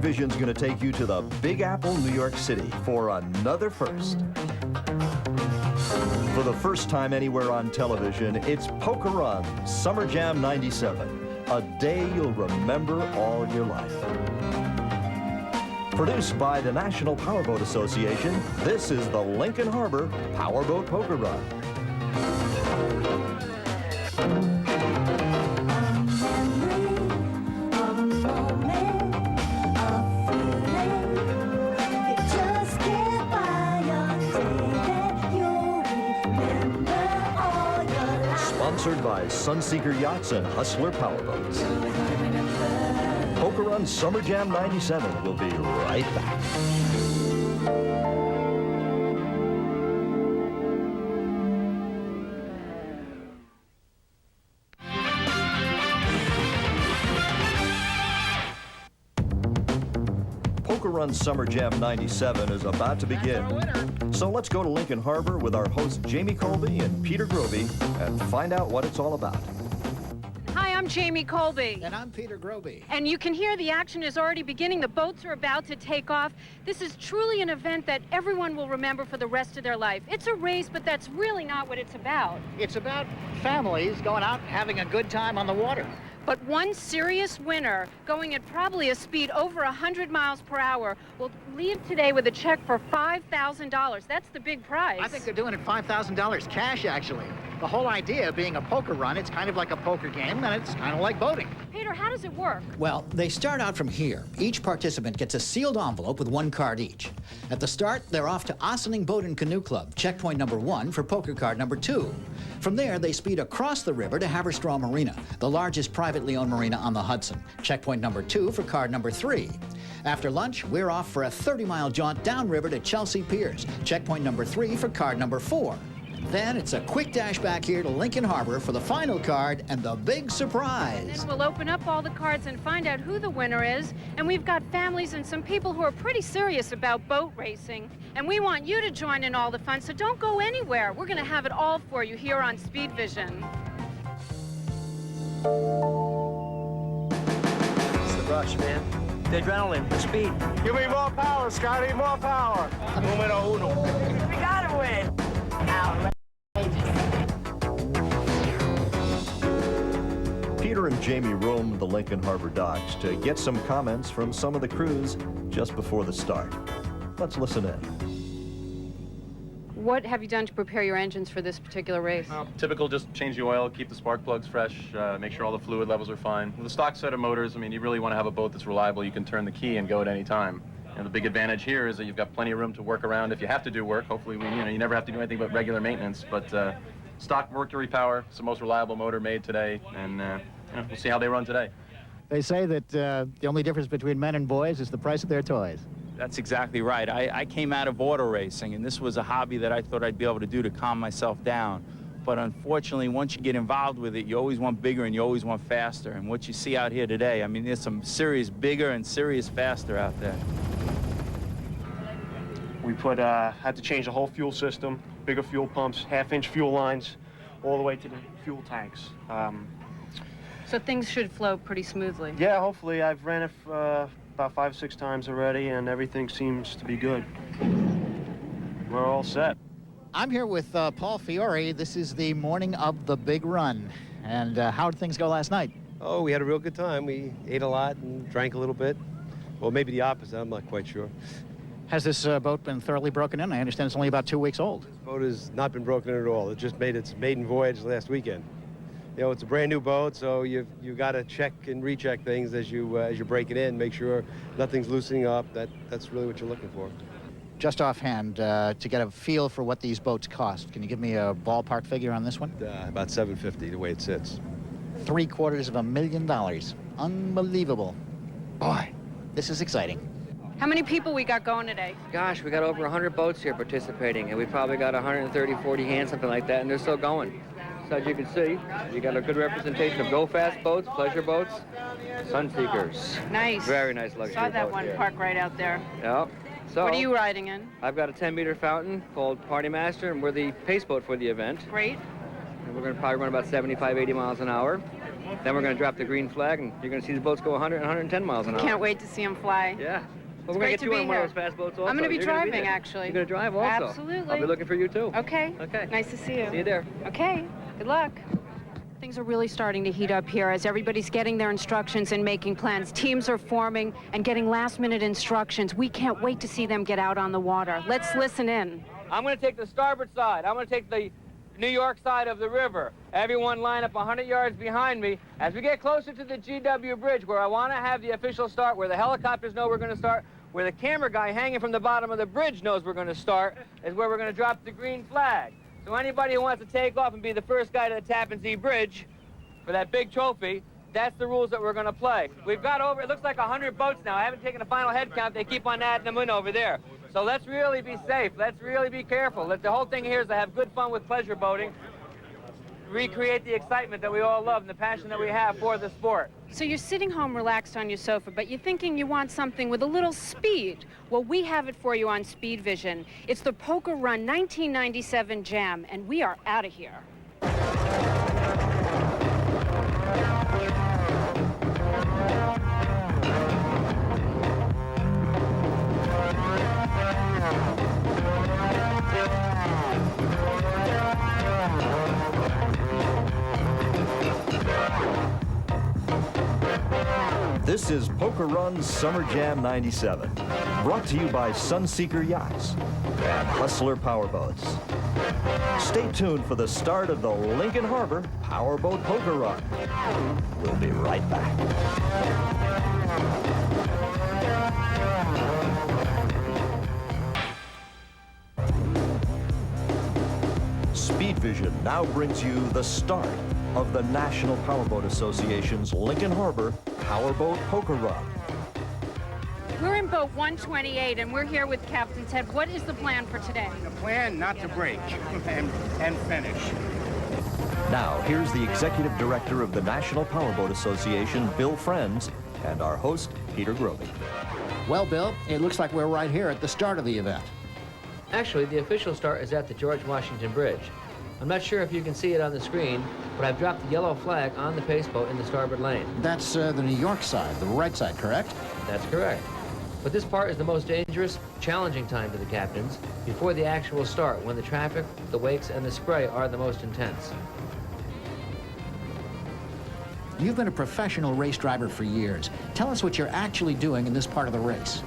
Vision's going to take you to the Big Apple, New York City for another first. For the first time anywhere on television, it's Poker Run Summer Jam 97, a day you'll remember all your life. Produced by the National Powerboat Association, this is the Lincoln Harbor Powerboat Poker Run. Sponsored by Sunseeker Yachts and Hustler Powerboats. Poker Run Summer Jam 97 will be right back. Poker Run Summer Jam 97 is about to begin. So let's go to Lincoln Harbor with our hosts Jamie Colby and Peter Groby and find out what it's all about. Hi, I'm Jamie Colby. And I'm Peter Groby. And you can hear the action is already beginning. The boats are about to take off. This is truly an event that everyone will remember for the rest of their life. It's a race, but that's really not what it's about. It's about families going out and having a good time on the water. But one serious winner, going at probably a speed over 100 miles per hour, will leave today with a check for $5,000. That's the big prize. I think they're doing it $5,000 cash, actually. The whole idea being a poker run, it's kind of like a poker game, and it's kind of like boating. Peter, how does it work? Well, they start out from here. Each participant gets a sealed envelope with one card each. At the start, they're off to Ossining Boat and Canoe Club, checkpoint number 1 for poker card number 2. From there, they speed across the river to Haverstraw Marina, the largest privately owned marina on the Hudson, checkpoint number 2 for card number 3. After lunch, we're off for a 30-mile jaunt downriver to Chelsea Piers, checkpoint number 3 for card number 4. Then it's a quick dash back here to Lincoln Harbor for the final card and the big surprise. And then we'll open up all the cards and find out who the winner is. And we've got families and some people who are pretty serious about boat racing. And we want you to join in all the fun, so don't go anywhere. We're going to have it all for you here on Speed Vision. It's the rush, man. The adrenaline, the speed. Give me more power, Scotty, more power. Numero uno. We gotta win. Peter and Jamie roamed the Lincoln Harbor docks to get some comments from some of the crews just before the start. Let's listen in. What have you done to prepare your engines for this particular race? Typical, just change the oil, keep the spark plugs fresh, make sure all the fluid levels are fine. With the stock set of motors, I mean, you really want to have a boat that's reliable. You can turn the key and go at any time. And the big advantage here is that you've got plenty of room to work around if you have to do work. Hopefully, you never have to do anything but regular maintenance. But stock Mercury power, it's the most reliable motor made today, and we'll see how they run today. They say that the only difference between men and boys is the price of their toys. That's exactly right. I came out of auto racing, and this was a hobby that I thought I'd be able to do to calm myself down. But unfortunately, once you get involved with it, you always want bigger and you always want faster. And what you see out here today, I mean, there's some serious bigger and serious faster out there. We had to change the whole fuel system, bigger fuel pumps, half-inch fuel lines, all the way to the fuel tanks. So things should flow pretty smoothly. Yeah, hopefully. I've ran it about 5 or 6 times already, and everything seems to be good. We're all set. I'm here with Paul Fiore. This is the morning of the big run. And how did things go last night? Oh, we had a real good time. We ate a lot and drank a little bit. Well, maybe the opposite. I'm not quite sure. Has this boat been thoroughly broken in? I understand it's only about 2 weeks old. This boat has not been broken in at all. It just made its maiden voyage last weekend. You know, it's a brand new boat, so you got to check and recheck things as you break it in, make sure nothing's loosening up. That's really what you're looking for. Just offhand, to get a feel for what these boats cost, can you give me a ballpark figure on this one? About $750, the way it sits. $750,000. Unbelievable. Boy, this is exciting. How many people we got going today? Gosh, we got over 100 boats here participating, and we probably got 130, 40 hands, something like that, and they're still going. So as you can see, you got a good representation of go-fast boats, pleasure boats, Sunseekers. Nice. Very nice luxury Saw that boat one there. parked right out there. Yep. So, What are you riding in? I've got a 10-meter fountain called Party Master, and we're the pace boat for the event. Great. And we're going to probably run about 75, 80 miles an hour. Then we're going to drop the green flag, and you're going to see the boats go 100 and 110 miles an hour. Can't wait to see them fly. Yeah. Well, we're going great to get to you be on one here. of those fast boats also. I'm going to be You're gonna driving, there. actually. You're going to drive also? Absolutely. I'll be looking for you, too. Okay. Okay. Nice to see you. See you there. Okay. Good luck. Things are really starting to heat up here as everybody's getting their instructions and making plans. Teams are forming and getting last-minute instructions. We can't wait to see them get out on the water. Let's listen in. I'm going to take the starboard side. I'm going to take the New York side of the river. Everyone line up 100 yards behind me. As we get closer to the GW Bridge, where I want to have the official start, where the helicopters know we're going to start, where the camera guy hanging from the bottom of the bridge knows we're going to start, is where we're going to drop the green flag. So anybody who wants to take off and be the first guy to the Tappan Zee Bridge for that big trophy, that's the rules that we're going to play. We've got over, it looks like 100 boats now. I haven't taken a final head count. They keep on adding them in over there. So let's really be safe. Let's really be careful. The whole thing here is to have good fun with pleasure boating, recreate the excitement that we all love and the passion that we have for the sport. So you're sitting home relaxed on your sofa, but you're thinking you want something with a little speed. Well, we have it for you on Speed Vision. It's the Poker Run 1997 Jam, and we are out of here. This is Poker Run's Summer Jam 97, brought to you by Sunseeker Yachts and Hustler Powerboats. Stay tuned for the start of the Lincoln Harbor Powerboat Poker Run. We'll be right back. Speed Vision now brings you the start of the National Powerboat Association's Lincoln Harbor Powerboat Poker Run. We're in boat 128, and we're here with Captain Ted. What is the plan for today? The plan not to break and finish. Now, here's the Executive Director of the National Powerboat Association, Bill Friends, and our host, Peter Grovey. Well, Bill, it looks like we're right here at the start of the event. Actually, the official start is at the George Washington Bridge. I'm not sure if you can see it on the screen, but I've dropped the yellow flag on the pace boat in the starboard lane. That's the New York side, the right side, correct? That's correct. But this part is the most dangerous, challenging time to the captains, before the actual start, when the traffic, the wakes, and the spray are the most intense. You've been a professional race driver for years. Tell us what you're actually doing in this part of the race.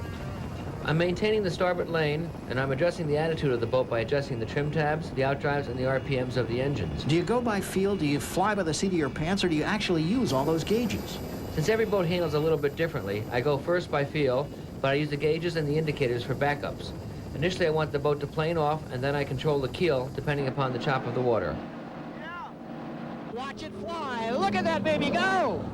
I'm maintaining the starboard lane, and I'm adjusting the attitude of the boat by adjusting the trim tabs, the outdrives, and the RPMs of the engines. Do you go by feel? Do you fly by the seat of your pants, or do you actually use all those gauges? Since every boat handles a little bit differently, I go first by feel, but I use the gauges and the indicators for backups. Initially, I want the boat to plane off, and then I control the keel, depending upon the chop of the water. Watch it fly. Look at that baby go.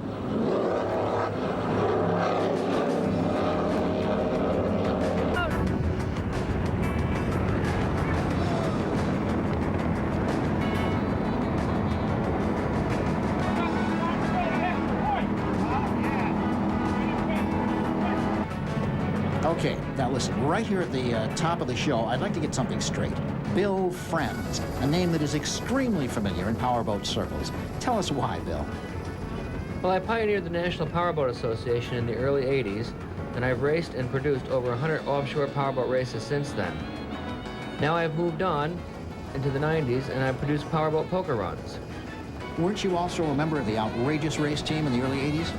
Okay, now listen, right here at the top of the show, I'd like to get something straight. Bill Friends, a name that is extremely familiar in powerboat circles. Tell us why, Bill. Well, I pioneered the National Powerboat Association in the early 80s, and I've raced and produced over 100 offshore powerboat races since then. Now I've moved on into the 90s, and I've produced powerboat poker runs. Weren't you also a member of the outrageous race team in the early 80s?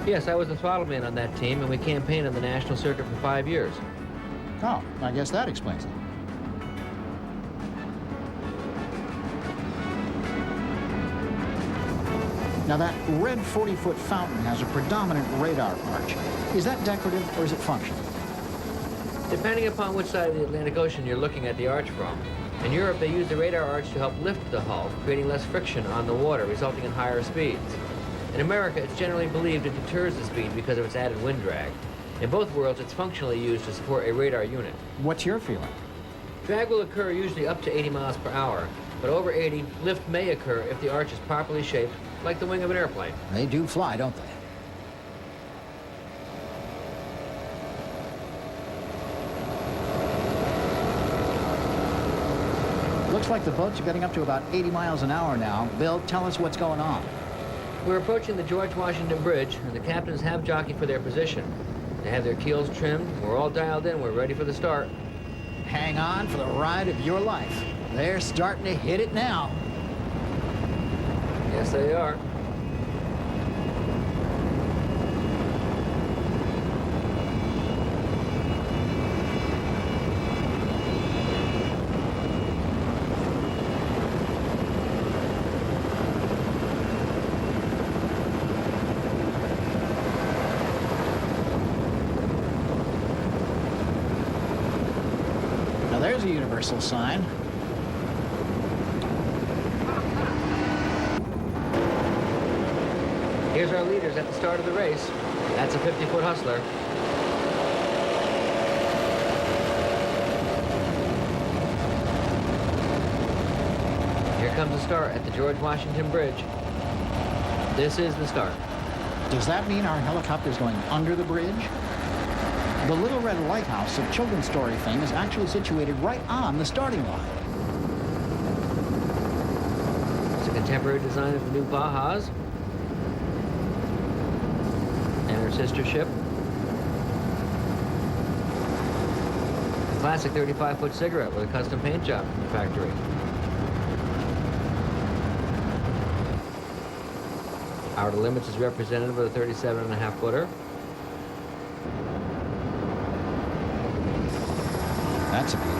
Yes, I was the throttle man on that team, and we campaigned on the national circuit for 5 years. Oh, I guess that explains it. Now that red 40-foot fountain has a predominant radar arch. Is that decorative or is it functional? Depending upon which side of the Atlantic Ocean you're looking at the arch from. In Europe, they use the radar arch to help lift the hull, creating less friction on the water, resulting in higher speeds. In America, it's generally believed it deters the speed because of its added wind drag. In both worlds, it's functionally used to support a radar unit. What's your feeling? Drag will occur usually up to 80 miles per hour, but over 80, lift may occur if the arch is properly shaped, like the wing of an airplane. They do fly, don't they? Looks like the boats are getting up to about 80 miles an hour now. Bill, tell us what's going on. We're approaching the George Washington Bridge, and the captains have jockeyed for their position. They have their keels trimmed. We're all dialed in. We're ready for the start. Hang on for the ride of your life. They're starting to hit it now. Yes, they are. Now there's a universal sign. Here's our leaders at the start of the race. That's a 50-foot hustler. Here comes the start at the George Washington Bridge. This is the start. Does that mean our helicopter's going under the bridge? The Little Red Lighthouse of children's story fame is actually situated right on the starting line. It's a contemporary design of the new Bajas and her sister ship. A classic 35-foot cigarette with a custom paint job from the factory. Outer Limits is representative of the 37.5-footer. That's a beauty.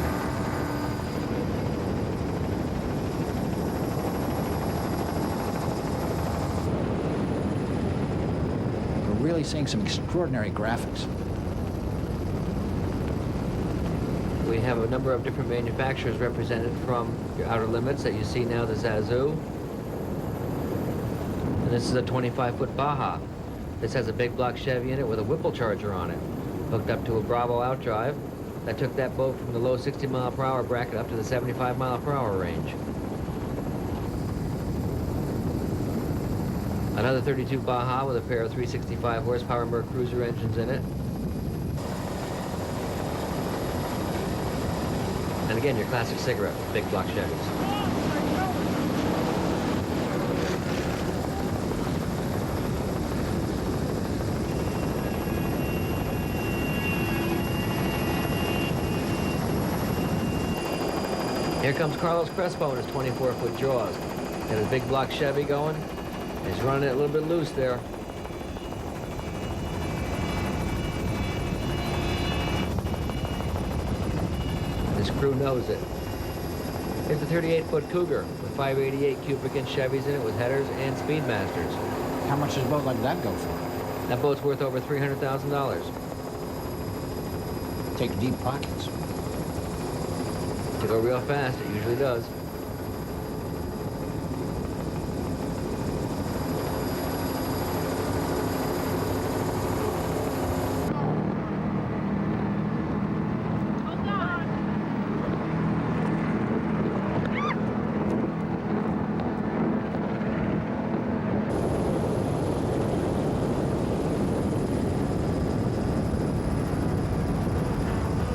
We're really seeing some extraordinary graphics. We have a number of different manufacturers represented from your Outer Limits that you see now, the Zazu. And this is a 25-foot Baja. This has a big block Chevy in it with a Whipple charger on it, hooked up to a Bravo outdrive. That took that boat from the low 60-mile-per-hour bracket up to the 75-mile-per-hour range. Another 32 Baja with a pair of 365 horsepower Merc Cruiser engines in it. And again, your classic cigarette with big block Chevys. Here comes Carlos Crespo in his 24-foot Jaws. Got his big block Chevy going. He's running it a little bit loose there. His crew knows it. Here's the 38-foot Cougar with 588 cubic inch Chevys in it with headers and Speedmasters. How much does a boat like that go for? That boat's worth over $300,000. Take deep pockets. To go real fast, it usually does.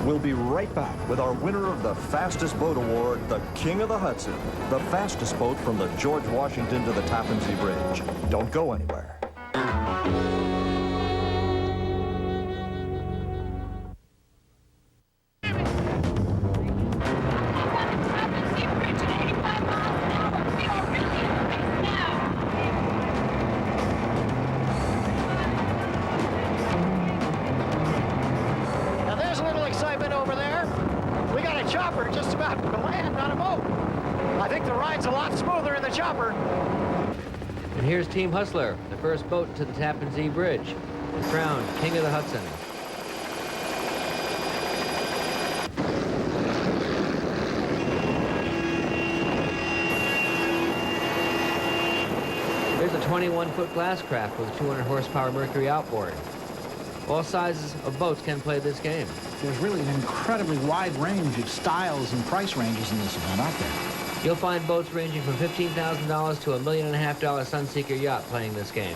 We'll be right back with our winner of the fastest boat award, the King of the Hudson, the fastest boat from the George Washington to the Tappan Zee Bridge. Don't go anywhere. Now there's a little excitement over there. We got a chopper just about to land on a boat. I think the ride's a lot smoother in the chopper. And here's Team Hustler, the first boat to the Tappan Zee Bridge, the crowned King of the Hudson. Here's a 21-foot glass craft with a 200 horsepower Mercury outboard. All sizes of boats can play this game. There's really an incredibly wide range of styles and price ranges in this event out there. You'll find boats ranging from $15,000 to $1.5 million Sunseeker yacht playing this game.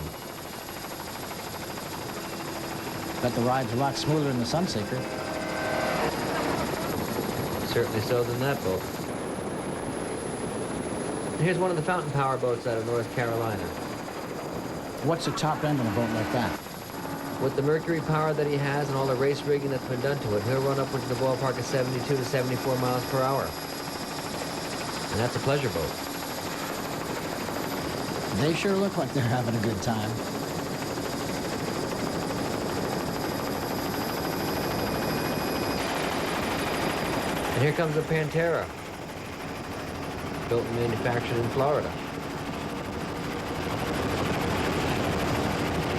Bet the ride's a lot smoother than the Sunseeker. Certainly so than that boat. And here's one of the fountain power boats out of North Carolina. What's the top end on a boat like that? With the mercury power that he has and all the race rigging that's been done to it, he'll run upwards of the ballpark of 72 to 74 miles per hour. And that's a pleasure boat. They sure look like they're having a good time. And here comes the Pantera, built and manufactured in Florida.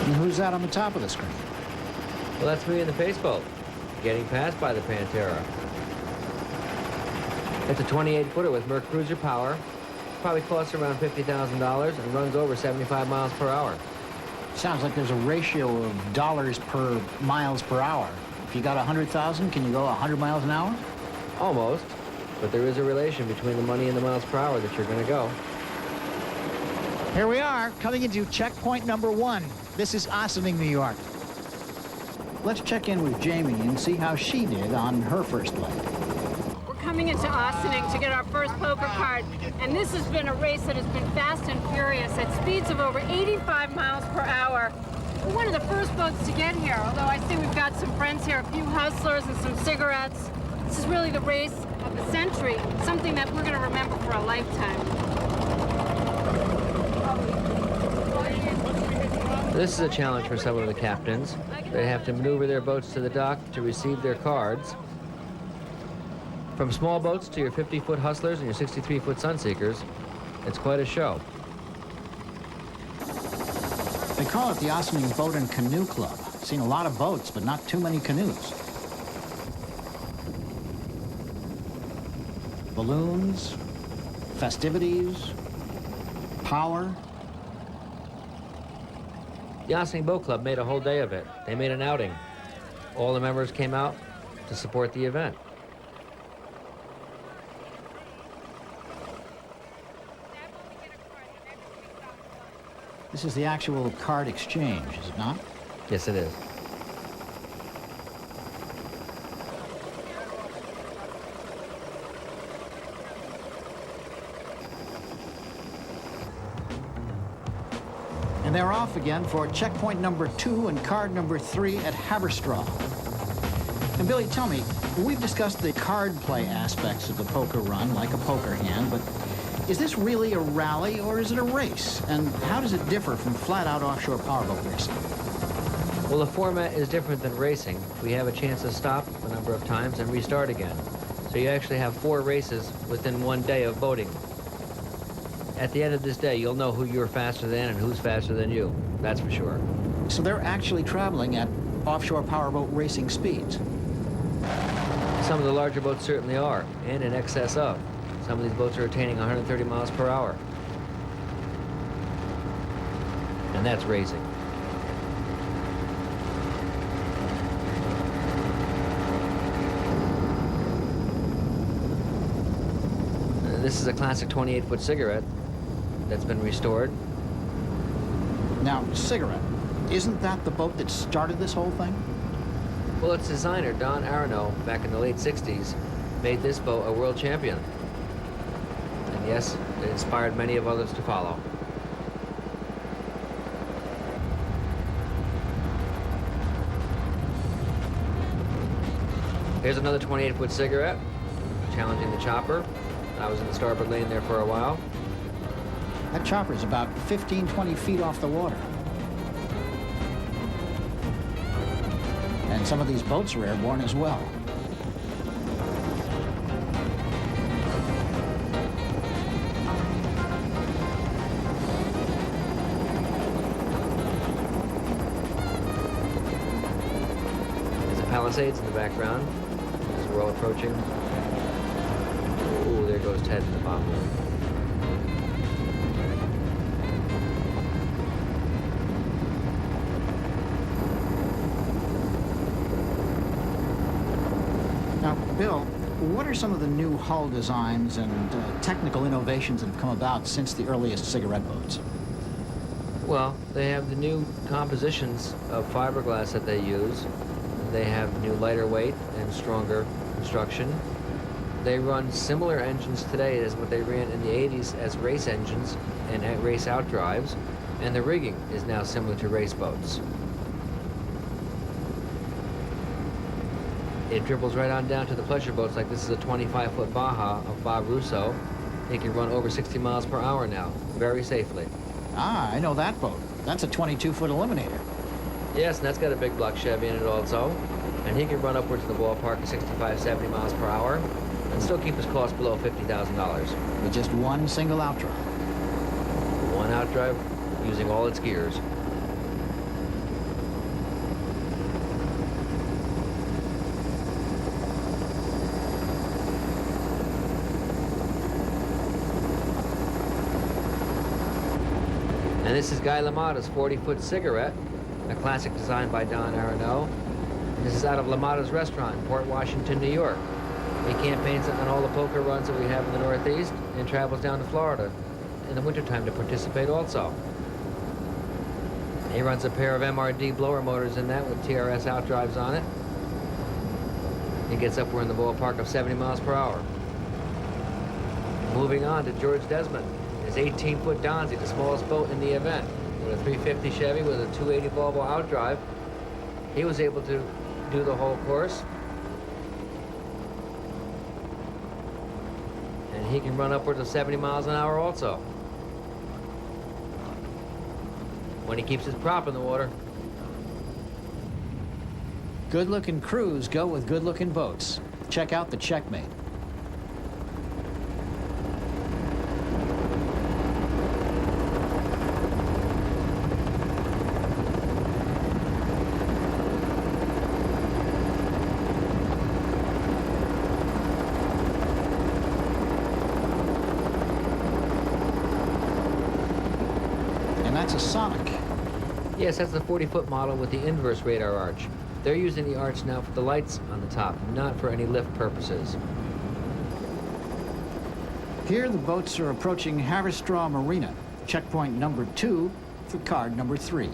And who's that on the top of the screen? Well, that's me in the face boat, getting passed by the Pantera. It's a 28-footer with Merc Cruiser power. Probably costs around $50,000 and runs over 75 miles per hour. Sounds like there's a ratio of dollars per miles per hour. If you got 100,000, can you go 100 miles an hour? Almost, but there is a relation between the money and the miles per hour that you're going to go. Here we are, coming into checkpoint number 1. This is Ossining, New York. Let's check in with Jamie and see how she did on her first leg. We're coming into Ossining to get our first poker card, and this has been a race that has been fast and furious at speeds of over 85 miles per hour. We're one of the first boats to get here, although I see we've got some friends here, a few hustlers and some cigarettes. This is really the race of the century, something that we're going to remember for a lifetime. This is a challenge for some of the captains. They have to maneuver their boats to the dock to receive their cards. From small boats to your 50-foot hustlers and your 63-foot Sunseekers, it's quite a show. They call it the Ossining Boat and Canoe Club. Seen a lot of boats, but not too many canoes. Balloons, festivities, power. The Ossining Boat Club made a whole day of it. They made an outing. All the members came out to support the event. This is the actual card exchange, is it not? Yes, it is. And they're off again for checkpoint number 2 and card number 3 at Haverstraw. And Billy, tell me, we've discussed the card play aspects of the poker run, like a poker hand, but is this really a rally or is it a race? And how does it differ from flat-out offshore powerboat racing? Well, the format is different than racing. We have a chance to stop a number of times and restart again. So you actually have 4 races within one day of boating. At the end of this day, you'll know who you're faster than and who's faster than you. That's for sure. So they're actually traveling at offshore powerboat racing speeds. Some of the larger boats certainly are, and in excess of. Some of these boats are attaining 130 miles per hour. And that's racing. This is a classic 28-foot cigarette that's been restored. Now, cigarette, isn't that the boat that started this whole thing? Well, its designer, Don Aronow, back in the late 60s, made this boat a world champion. And yes, it inspired many of others to follow. Here's another 28-foot cigarette, challenging the chopper. I was in the starboard lane there for a while. That chopper's about 15, 20 feet off the water. And some of these boats are airborne as well. There's the Palisades in the background as we're all approaching. Ooh, there goes Ted in the bottom. Now, Bill, what are some of the new hull designs and technical innovations that have come about since the earliest cigarette boats? Well, they have the new compositions of fiberglass that they use. They have new lighter weight and stronger construction. They run similar engines today as what they ran in the 80s as race engines and race outdrives. And the rigging is now similar to race boats. It dribbles right on down to the pleasure boats, like this is a 25-foot Baja of Bob Russo. It can run over 60 miles per hour now, very safely. Ah, I know that boat. That's a 22-foot Eliminator. Yes, and that's got a big block Chevy in it also. And he can run upwards in the ballpark of 65, 70 miles per hour and still keep his cost below $50,000. With just one single outdrive. One outdrive using all its gears. And this is Guy LaMotta's 40-foot Cigarette, a classic designed by Don Aronow. This is out of LaMotta's restaurant in Port Washington, New York. He campaigns on all the poker runs that we have in the Northeast and travels down to Florida in the wintertime to participate also. He runs a pair of MRD blower motors in that with TRS outdrives on it. He gets up, we're in the ballpark of 70 miles per hour. Moving on to George Desmond. His 18-foot Donzi, the smallest boat in the event, with a 350 Chevy with a 280 Volvo outdrive. He was able to do the whole course. And he can run upwards of 70 miles an hour also. When he keeps his prop in the water. Good-looking crews go with good-looking boats. Check out the Checkmate. That's a Sonic. Yes, that's the 40-foot model with the inverse radar arch. They're using the arch now for the lights on the top, not for any lift purposes. Here the boats are approaching Haverstraw Marina, checkpoint number 2 for card number 3.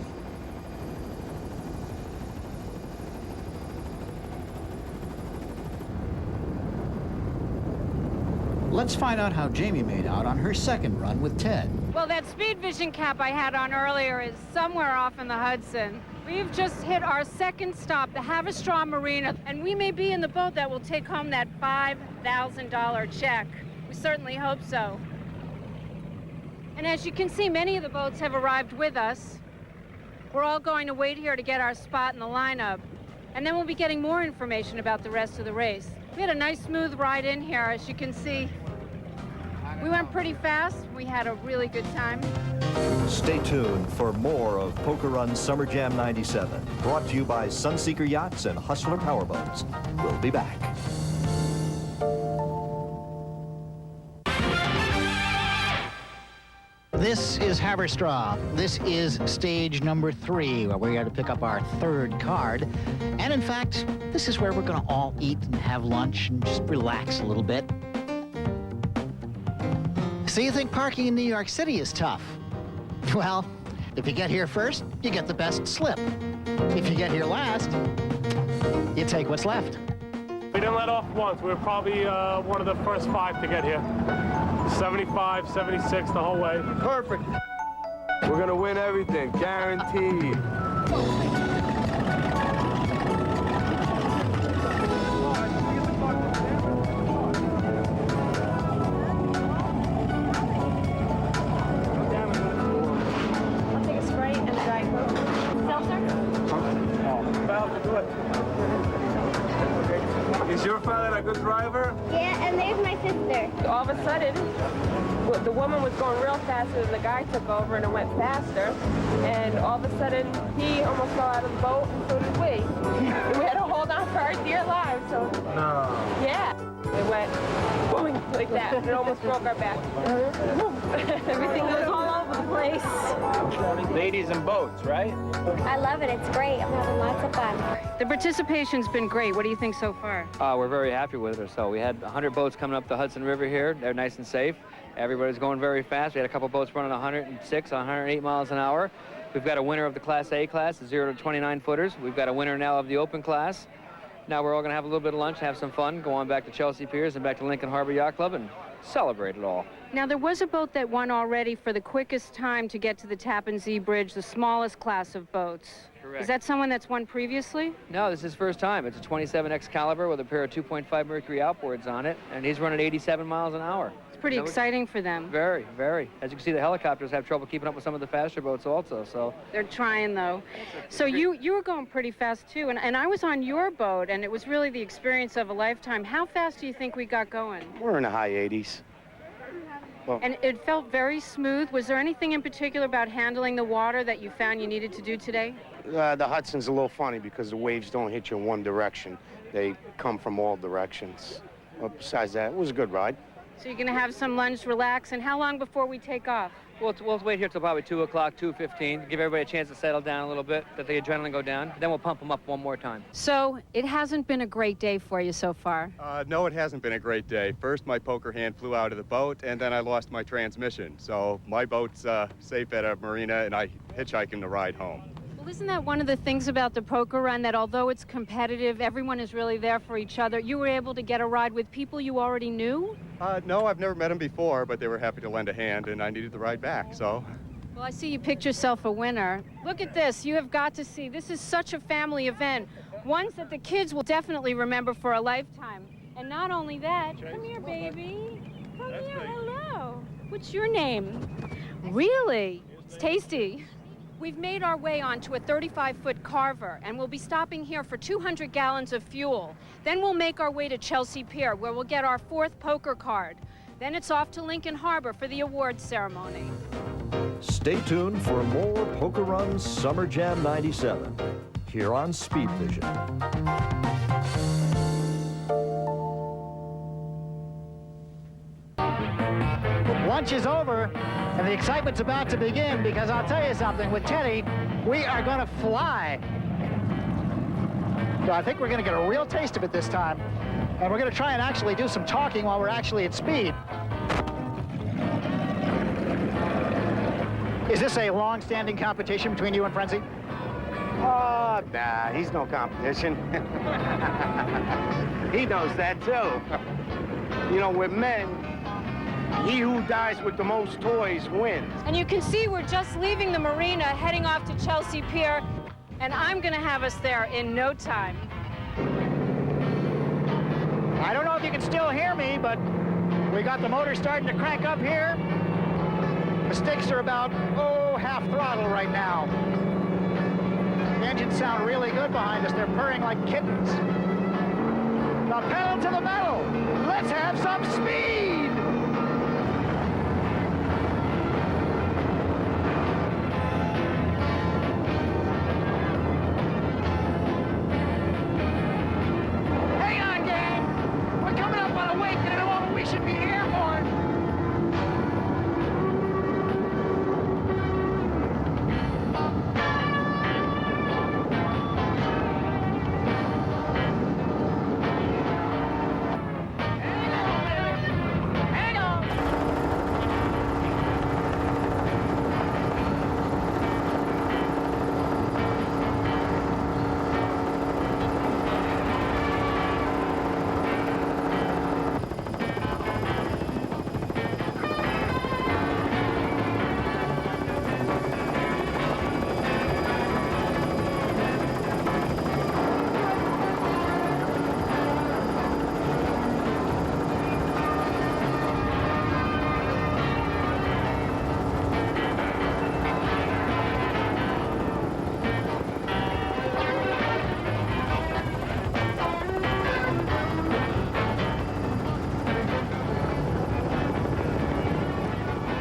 Let's find out how Jamie made out on her second run with Ted. Well, that speed vision cap I had on earlier is somewhere off in the Hudson. We've just hit our second stop, the Haverstraw Marina, and we may be in the boat that will take home that $5,000 check. We certainly hope so. And as you can see, many of the boats have arrived with us. We're all going to wait here to get our spot in the lineup, and then we'll be getting more information about the rest of the race. We had a nice, smooth ride in here, as you can see. We went pretty fast. We had a really good time. Stay tuned for more of Poker Run Summer Jam 97, brought to you by Sunseeker Yachts and Hustler Powerboats. We'll be back. This is Haverstraw. This is stage number 3, where we are to pick up our third card. And in fact, this is where we're going to all eat and have lunch and just relax a little bit. So you think parking in New York City is tough? Well, if you get here first, you get the best slip. If you get here last, you take what's left. We didn't let off once. We were probably one of the first 5 to get here. 75, 76 the whole way. Perfect. We're gonna win everything, guaranteed. Is your father a good driver? Yeah, and there's my sister. All of a sudden, the woman was going real fast and the guy took over and it went faster. And all of a sudden, he almost fell out of the boat and so did we. And we had to hold on for our dear lives. So, No. Yeah. It went boing like that. And it almost broke our back. Everything was all over the place. Ladies and boats, right? I love it. It's great. I'm having lots of fun. The participation's been great. What do you think so far? We're very happy with it. So we had 100 boats coming up the Hudson River here. They're nice and safe. Everybody's going very fast. We had a couple boats running 106, 108 miles an hour. We've got a winner of the Class A class, the 0 to 29 footers. We've got a winner now of the open class. Now we're all going to have a little bit of lunch, have some fun, go on back to Chelsea Piers and back to Lincoln Harbor Yacht Club and celebrate it all. Now, there was a boat that won already for the quickest time to get to the Tappan Zee Bridge, the smallest class of boats. Correct. Is that someone that's won previously? No, this is his first time. It's a 27 Excalibur with a pair of 2.5 Mercury outboards on it, and he's running 87 miles an hour. It's pretty exciting for them. Very, very. As you can see, the helicopters have trouble keeping up with some of the faster boats also, so. They're trying, though. So you were going pretty fast, too, and I was on your boat, and it was really the experience of a lifetime. How fast do you think we got going? We're in the high 80s. Well, And it felt very smooth. Was there anything in particular about handling the water that you found you needed to do today? the Hudson's a little funny because the waves don't hit you in one direction. They come from all directions. But besides that, it was a good ride. So you're going to have some lunch, relax, and how long before we take off? We'll wait here till probably 2 o'clock, 2:15, give everybody a chance to settle down a little bit, let the adrenaline go down. Then we'll pump them up one more time. So it hasn't been a great day for you so far? No, it hasn't been a great day. First, my poker hand flew out of the boat, and then I lost my transmission. So my boat's safe at a marina, and I hitchhiking the ride home. Well, isn't that one of the things about the poker run, that although it's competitive, everyone is really there for each other? You were able to get a ride with people you already knew? No, I've never met them before, but they were happy to lend a hand, and I needed the ride back, so. Well, I see you picked yourself a winner. Look at this. You have got to see. This is such a family event. Ones that the kids will definitely remember for a lifetime. And not only that, come here, baby. Come here, hello. What's your name? Really? It's tasty. We've made our way onto a 35-foot carver, and we'll be stopping here for 200 gallons of fuel. Then we'll make our way to Chelsea Pier, where we'll get our 4th poker card. Then it's off to Lincoln Harbor for the awards ceremony. Stay tuned for more Poker Run Summer Jam 97 here on Speed Vision. Lunch is over, and the excitement's about to begin, because I'll tell you something, with Teddy, we are going to fly. So I think we're going to get a real taste of it this time, and we're going to try and actually do some talking while we're actually at speed. Is this a long-standing competition between you and Frenzy? Oh, nah, he's no competition. He knows that, too. You know, with men, he who dies with the most toys wins. And you can see we're just leaving the marina, heading off to Chelsea Pier, and I'm going to have us there in no time. I don't know if you can still hear me, but we got the motor starting to crank up here. The sticks are about, half throttle right now. The engines sound really good behind us. They're purring like kittens. The pedal to the metal. Let's have some speed. Hang on, gang. We're coming up on a wake in a moment. We should be airborne.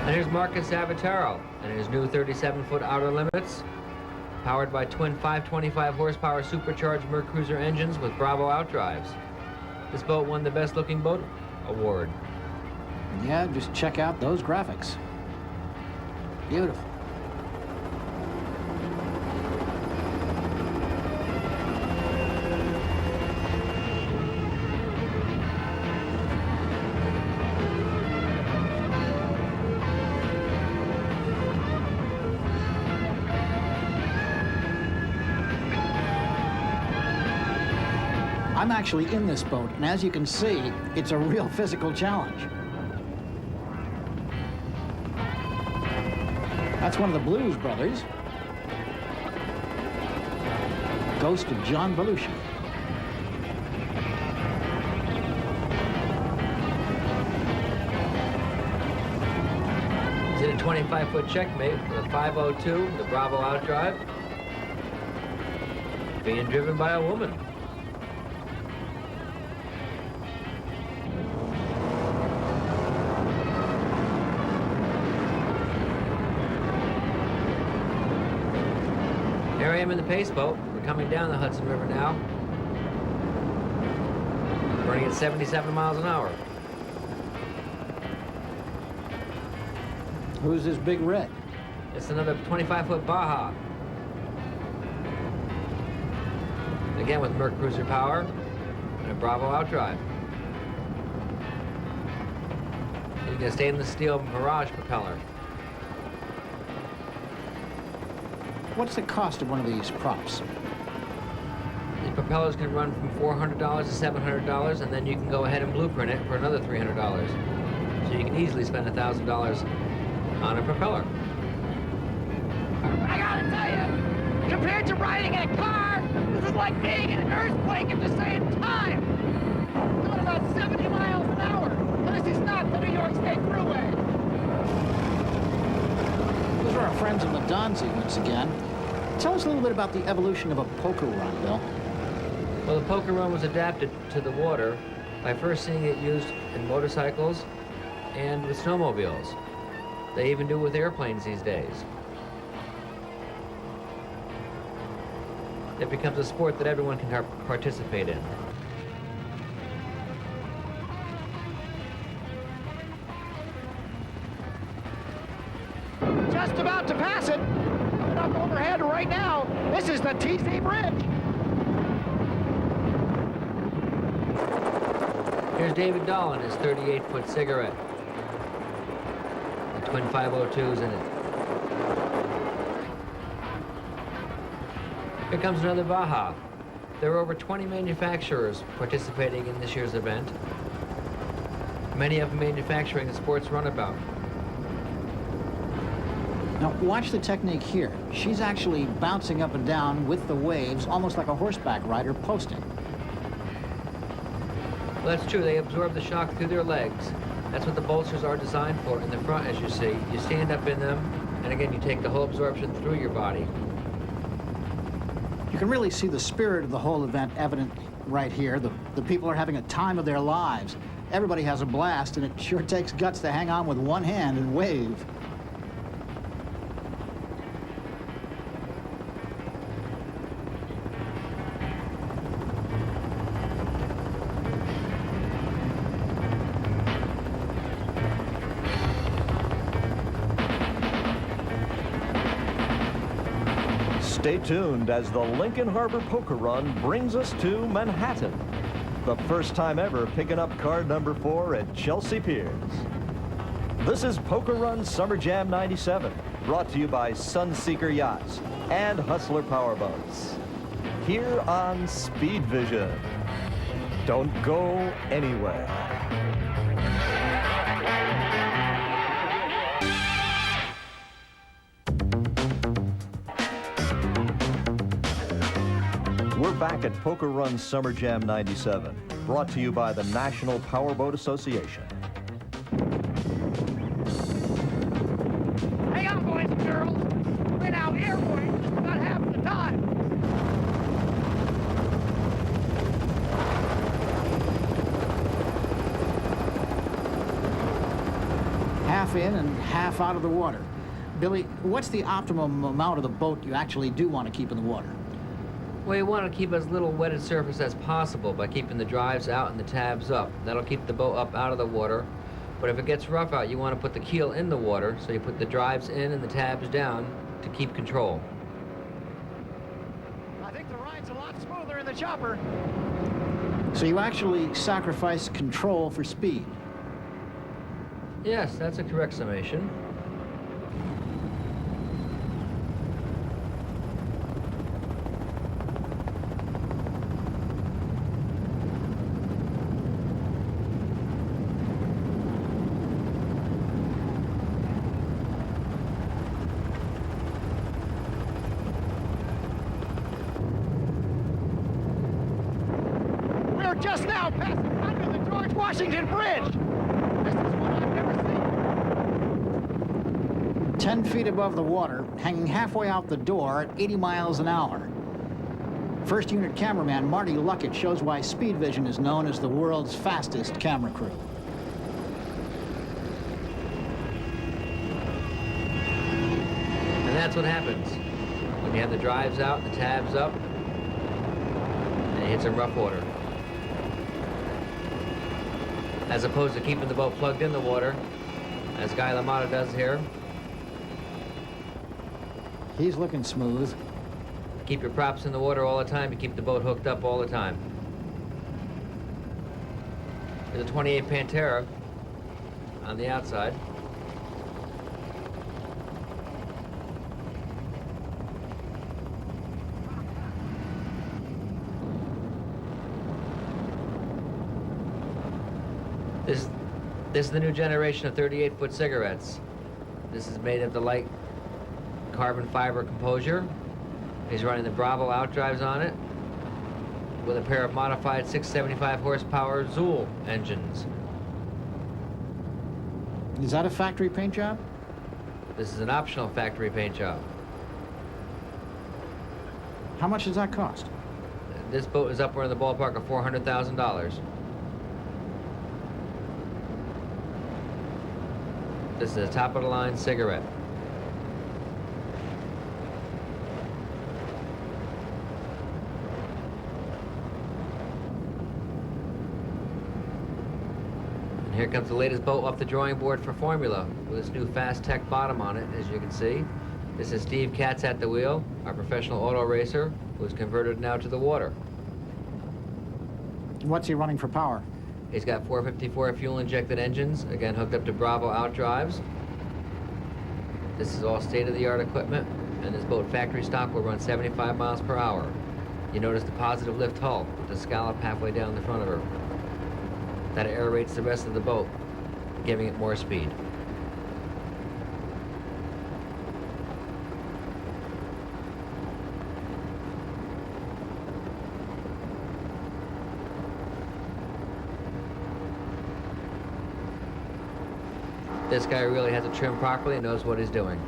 And here's Marcus Sabataro and his new 37-foot Outer Limits, powered by twin 525 horsepower supercharged Mercruiser engines with Bravo outdrives. This boat won the Best Looking Boat award. Yeah, just check out those graphics. Beautiful. I'm actually in this boat, and as you can see, it's a real physical challenge. That's one of the Blues Brothers. Ghost of John Belushi. Did a 25-foot checkmate with a 502, the Bravo outdrive, being driven by a woman. Here I am in the pace boat. We're coming down the Hudson River now. Running at 77 miles an hour. Who's this big red? It's another 25-foot Baja. Again with Merc Cruiser power and a Bravo outdrive. You can stainless steel Mirage propeller. What's the cost of one of these props? The propellers can run from $400 to $700, and then you can go ahead and blueprint it for another $300. So you can easily spend $1,000 on a propeller. I gotta tell you, compared to riding in a car, this is like being in an earthquake at the same time. Doing about 70 miles an hour. This is not the New York State Thruway. Those are our friends in the Donzi once again. Tell us a little bit about the evolution of a poker run, Bill. Well, the poker run was adapted to the water by first seeing it used in motorcycles and with snowmobiles. They even do it with airplanes these days. It becomes a sport that everyone can participate in. Just about to pass it. Coming up overhead right now. This is the TC Bridge. Here's David Dahl and his 38-foot cigarette. The twin 502s in it. Here comes another Baja. There are over 20 manufacturers participating in this year's event. Many of them manufacturing the sports runabout. Now, watch the technique here. She's actually bouncing up and down with the waves, almost like a horseback rider posting. Well, that's true. They absorb the shock through their legs. That's what the bolsters are designed for in the front, as you see. You stand up in them, and again, you take the whole absorption through your body. You can really see the spirit of the whole event evident right here. The people are having a time of their lives. Everybody has a blast, and it sure takes guts to hang on with one hand and wave. Stay tuned as the Lincoln Harbor Poker Run brings us to Manhattan. The first time ever picking up card number 4 at Chelsea Piers. This is Poker Run Summer Jam 97, brought to you by Sunseeker Yachts and Hustler Powerboats. Here on Speed Vision. Don't go anywhere. We're back at Poker Run Summer Jam 97, brought to you by the National Powerboat Association. Hang on, boys and girls. We're now airborne just about half the time. Half in and half out of the water. Billy, what's the optimum amount of the boat you actually do want to keep in the water? Well, you want to keep as little wetted surface as possible by keeping the drives out and the tabs up. That'll keep the boat up out of the water. But if it gets rough out, you want to put the keel in the water, so you put the drives in and the tabs down to keep control. I think the ride's a lot smoother in the chopper. So you actually sacrifice control for speed? Yes, that's a correct summation. just now passing under the George Washington Bridge. This is what I've never seen. 10 feet above the water, hanging halfway out the door at 80 miles an hour. First unit cameraman Marty Luckett shows why Speed Vision is known as the world's fastest camera crew. And that's what happens when you have the drives out and the tabs up and it hits some rough water. As opposed to keeping the boat plugged in the water, as Guy LaMotta does here. He's looking smooth. Keep your props in the water all the time. You keep the boat hooked up all the time. There's a 28 Pantera on the outside. This is the new generation of 38-foot cigarettes. This is made of the light carbon fiber composure. He's running the Bravo outdrives on it with a pair of modified 675 horsepower Zool engines. Is that a factory paint job? This is an optional factory paint job. How much does that cost? This boat is upward in the ballpark of $400,000. This is a top-of-the-line cigarette. And here comes the latest boat off the drawing board for Formula with its new Fast Tech bottom on it, as you can see. This is Steve Katz at the wheel, our professional auto racer, who's converted now to the water. What's he running for power? He's got 454 fuel-injected engines, again hooked up to Bravo outdrives. This is all state-of-the-art equipment, and this boat factory stock will run 75 miles per hour. You notice the positive lift hull with the scallop halfway down the front of her. That aerates the rest of the boat, giving it more speed. This guy really has it trimmed properly and knows what he's doing.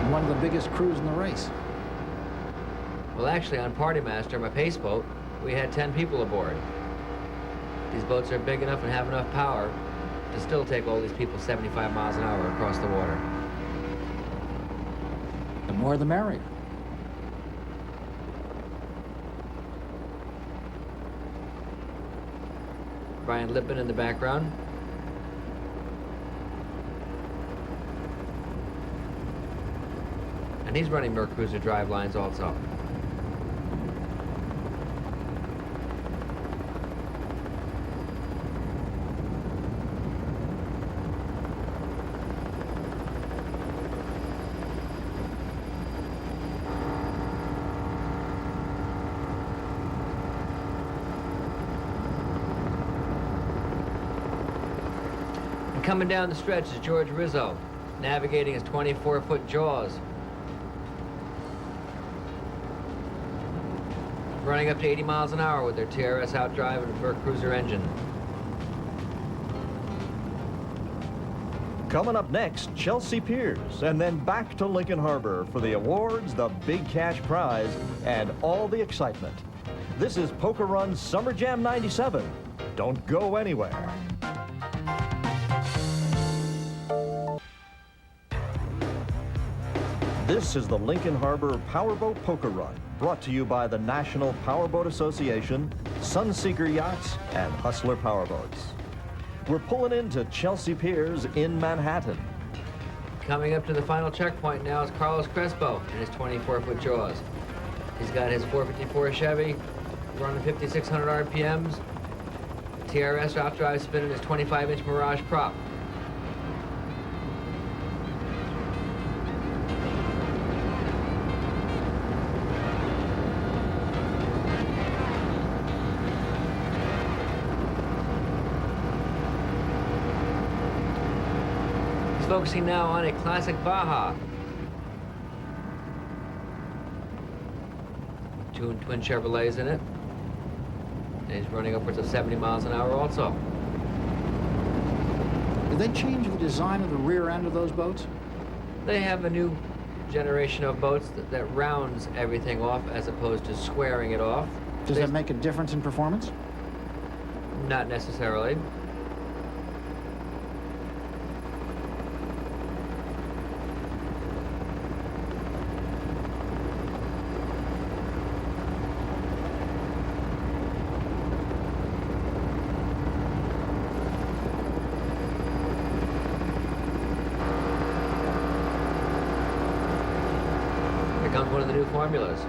One of the biggest crews in the race. Well, actually, on Party Master, my pace boat, we had 10 people aboard. These boats are big enough and have enough power to still take all these people 75 miles an hour across the water. The more the merrier. Brian Lippman in the background. And he's running Mercruiser drive lines also. And coming down the stretch is George Rizzo, navigating his 24-foot Jaws. Running up to 80 miles an hour with their TRS outdrive and Mercruiser engine. Coming up next, Chelsea Piers, and then back to Lincoln Harbor for the awards, the big cash prize, and all the excitement. This is Poker Run Summer Jam 97. Don't go anywhere. This is the Lincoln Harbor Powerboat Poker Run, brought to you by the National Powerboat Association, Sunseeker Yachts, and Hustler Powerboats. We're pulling into Chelsea Piers in Manhattan. Coming up to the final checkpoint now is Carlos Crespo in his 24-foot Jaws. He's got his 454 Chevy running 5,600 RPMs, TRS outdrive spinning his 25-inch Mirage prop. He's focusing now on a classic Baja. Two twin Chevrolets in it. And he's running upwards of 70 miles an hour also. Did they change the design of the rear end of those boats? They have a new generation of boats that rounds everything off as opposed to squaring it off. Does that make a difference in performance? Not necessarily. Comes one of the new formulas.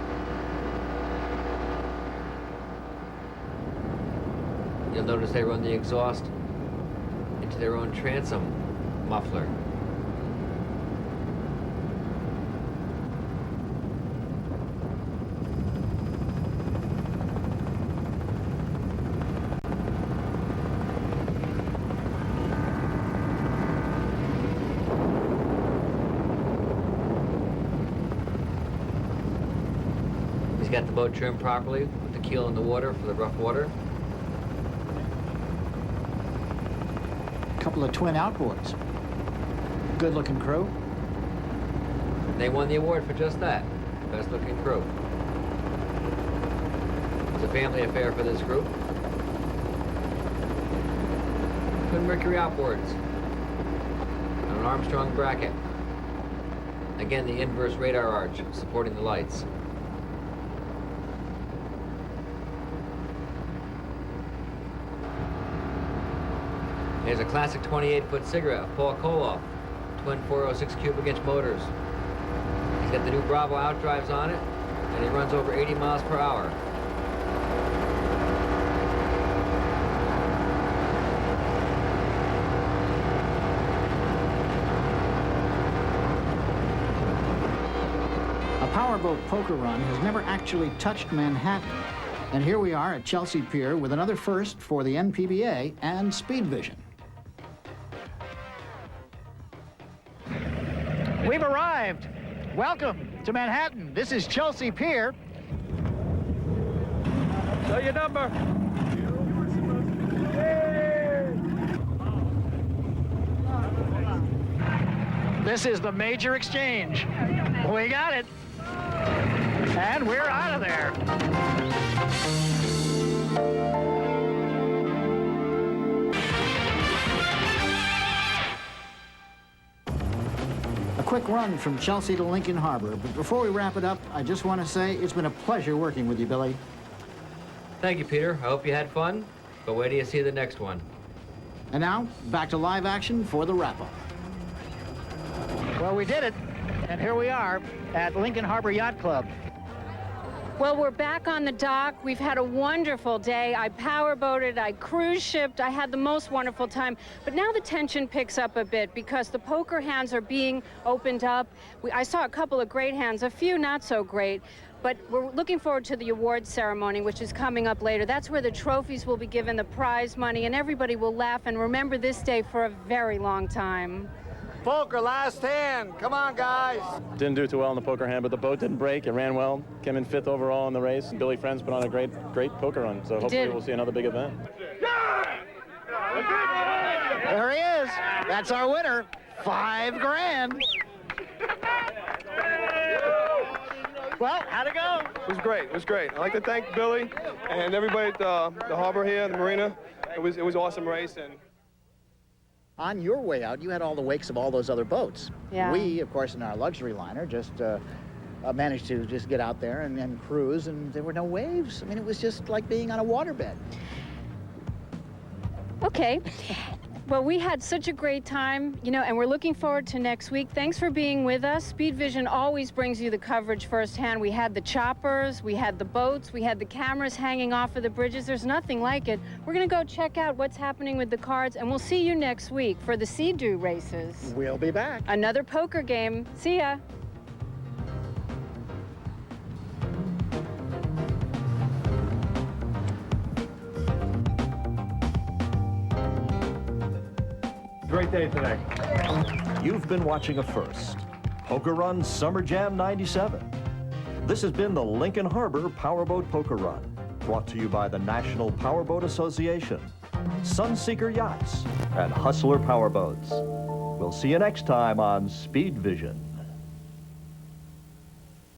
You'll notice they run the exhaust into their own transom muffler. He's got the boat trimmed properly with the keel in the water for the rough water. A couple of twin outboards. Good looking crew. They won the award for just that. Best looking crew. It's a family affair for this group. Twin Mercury outboards. On an Armstrong bracket. Again, the inverse radar arch supporting the lights. Here's a classic 28-foot cigarette, Paul Koloff, twin 406 cubic inch motors. He's got the new Bravo outdrives on it, and he runs over 80 miles per hour. A powerboat poker run has never actually touched Manhattan. And here we are at Chelsea Pier with another first for the NPBA and Speed Vision. We've arrived. Welcome to Manhattan. This is Chelsea Pier. Show your number. This is the major exchange. We got it. And we're out of there. A quick run from Chelsea to Lincoln Harbor, but before we wrap it up, I just want to say it's been a pleasure working with you, Billy. Thank you, Peter. I hope you had fun, but wait till you see the next one. And now, back to live action for the wrap-up. Well, we did it. And here we are at Lincoln Harbor Yacht Club. Well, we're back on the dock. We've had a wonderful day. I powerboated, I cruise shipped, I had the most wonderful time. But now the tension picks up a bit because the poker hands are being opened up. I saw a couple of great hands, a few not so great. But we're looking forward to the awards ceremony, which is coming up later. That's where the trophies will be given, the prize money, and everybody will laugh and remember this day for a very long time. Poker, last hand. Come on, guys. Didn't do too well in the poker hand, but the boat didn't break. It ran well. Came in 5th overall in the race. And Billy Friends put on a great poker run. So hopefully we'll see another big event. There he is. That's our winner. $5 grand. Well, how'd it go? It was great. It was great. I'd like to thank Billy and everybody at the harbor here, the marina. It was an awesome race. And On your way out, you had all the wakes of all those other boats. Yeah. We, of course, in our luxury liner, just managed to just get out there and cruise, and there were no waves. I mean, it was just like being on a waterbed. Okay. Well, we had such a great time, you know, and we're looking forward to next week. Thanks for being with us. Speed Vision always brings you the coverage firsthand. We had the choppers, we had the boats, we had the cameras hanging off of the bridges. There's nothing like it. We're going to go check out what's happening with the cards, and we'll see you next week for the Sea-Doo races. We'll be back. Another poker game. See ya. Great day today. You've been watching a first. Poker Run Summer Jam 97. This has been the Lincoln Harbor Powerboat Poker Run, brought to you by the National Powerboat Association, Sunseeker Yachts, and Hustler Powerboats. We'll see you next time on Speed Vision.